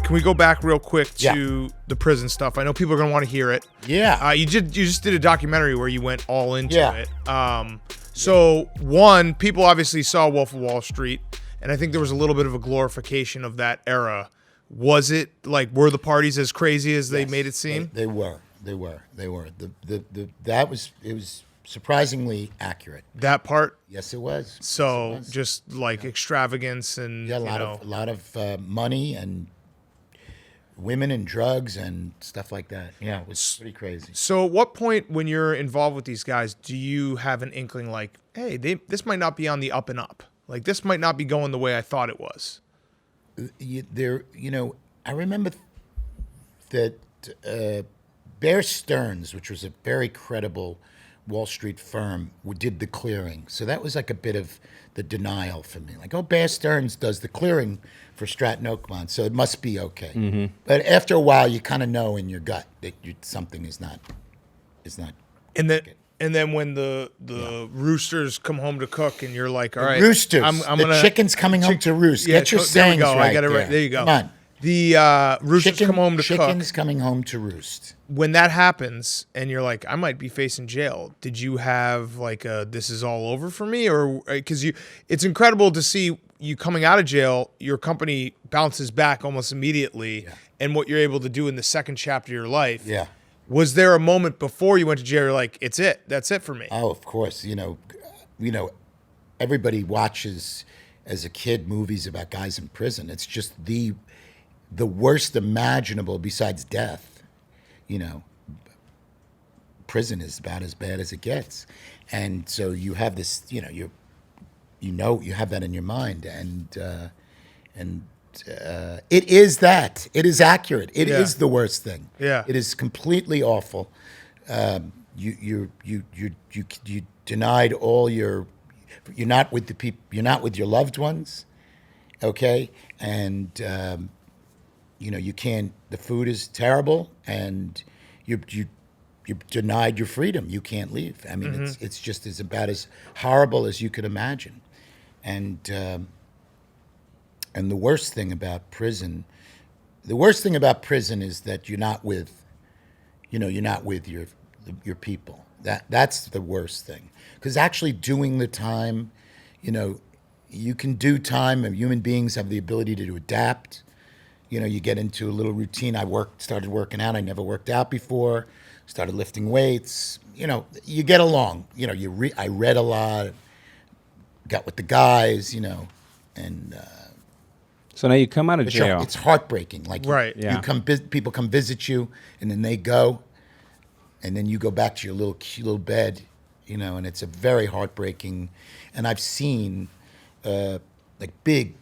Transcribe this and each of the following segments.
Can we go back real quick to the prison stuff? I know people are gonna want to hear it. Yeah. You just did a documentary where you went all into it. So one, people obviously saw Wolf of Wall Street, and I think there was a little bit of a glorification of that era. Was it like, were the parties as crazy as they made it seem? They were. It was surprisingly accurate. That part? Yes, it was. So Yes, it was. just like extravagance and a lot of money and women and drugs and stuff like that. Yeah, it was pretty crazy. So at what point when you're involved with these guys, do you have an inkling like, hey, this might not be on the up and up? Like, this might not be going the way I thought it was? I remember that Bear Stearns, which was a very credible Wall Street firm, did the clearing. So that was like a bit of the denial for me. Like, oh, Bear Stearns does the clearing for Stratton Oakmont, so it must be okay. Mm-hmm. But after a while, you kind of know in your gut that something is not. And then when the roosters come home to cook, and you're like, all right, roosters, the chicken's coming home to roost. Get your sayings right. I got it right. There you go. Come on. The roosters come home to cook. Chicken's coming home to roost. When that happens, and you're like, I might be facing jail. Did you have like this is all over for me, or because it's incredible to see you coming out of jail, your company bounces back almost immediately, and what you're able to do in the second chapter of your life. Yeah. Was there a moment before you went to jail, you're like, it's it, that's it for me? Oh, of course. Everybody watches as a kid movies about guys in prison. It's just the worst imaginable besides death. Prison is about as bad as it gets. And so you have this, you have that in your mind, and it is that. It is accurate. It is the worst thing. Yeah. It is completely awful. You denied all your. You're not with the people. You're not with your loved ones. Okay, and you can't. The food is terrible, and you denied your freedom. You can't leave. I mean, it's just as about as horrible as you could imagine, and the worst thing about prison is that you're not with your people. That's the worst thing. Because actually doing the time, you can do time, and human beings have the ability to adapt. You get into a little routine. Started working out. I never worked out before. Started lifting weights. You get along. I read a lot. Got with the guys. And. So now you come out of jail. It's heartbreaking. Like, right? You people come visit you, and then they go, and then you go back to your little bed, and it's a very heartbreaking. And I've seen like big,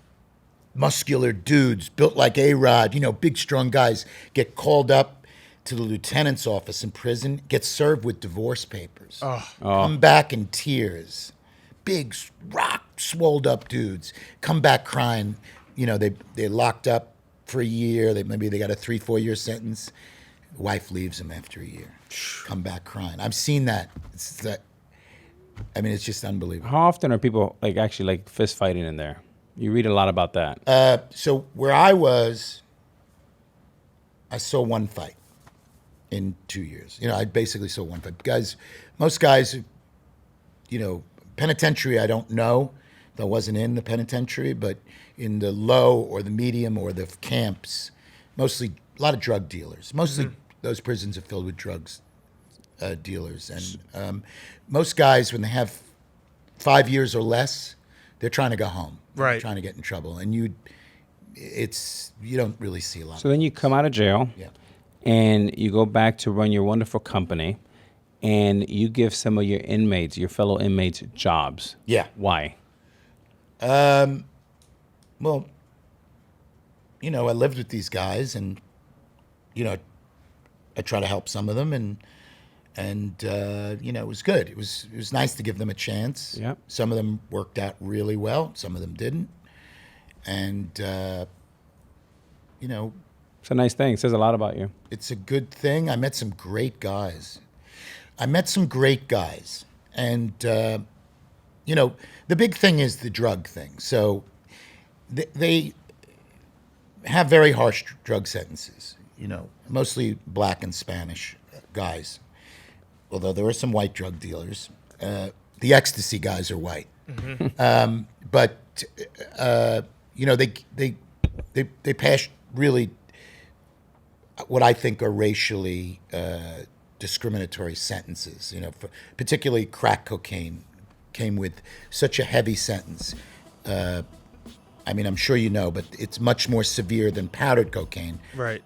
muscular dudes built like A-Rod, big, strong guys get called up to the lieutenant's office in prison, get served with divorce papers, come back in tears. Big, swolled up dudes come back crying. They're locked up for a year. Maybe they got a 3-4 year sentence. Wife leaves them after a year. Come back crying. I've seen that. It's just unbelievable. How often are people actually fist fighting in there? You read a lot about that. So where I was, I saw one fight in 2 years. I basically saw one fight. Most guys, penitentiary, I don't know. I wasn't in the penitentiary, but in the low or the medium or the camps, mostly a lot of drug dealers. Mostly those prisons are filled with drugs dealers. And most guys, when they have 5 years or less, they're trying to go home. Right. They're trying to get in trouble. And you don't really see a lot. So then you come out of jail, and you go back to run your wonderful company, and you give some of your fellow inmates, jobs. Yeah. Why? Well, I lived with these guys, and I try to help some of them, and it was good. It was nice to give them a chance. Yeah. Some of them worked out really well. Some of them didn't, and it's a nice thing. It says a lot about you. It's a good thing. I met some great guys, and the big thing is the drug thing. So have very harsh drug sentences. You know, mostly black and Spanish guys. Although there are some white drug dealers. The ecstasy guys are white. But you know, they pass really what I think are racially discriminatory sentences. You know, particularly crack cocaine came with such a heavy sentence. I mean, I'm sure you know, but it's much more severe than powdered cocaine. Right.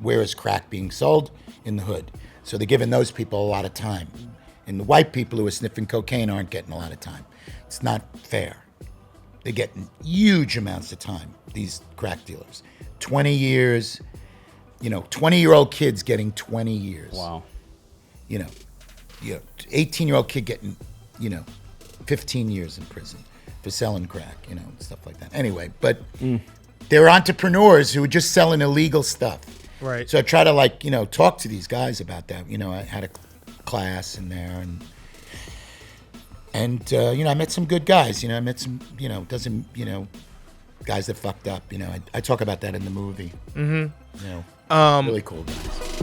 Where is crack being sold? In the hood. So they're giving those people a lot of time. And the white people who are sniffing cocaine aren't getting a lot of time. It's not fair. They're getting huge amounts of time, these crack dealers. 20 years, you know, 20-year-old kids getting 20 years. Wow. You know, 18-year-old kid getting, 15 years in prison for selling crack, and stuff like that. Anyway, but they're entrepreneurs who are just selling illegal stuff. Right. So I try to talk to these guys about that. I had a class in there, and I met some good guys. I met some guys that fucked up. I talk about that in the movie. Mm-hmm. Really cool guys.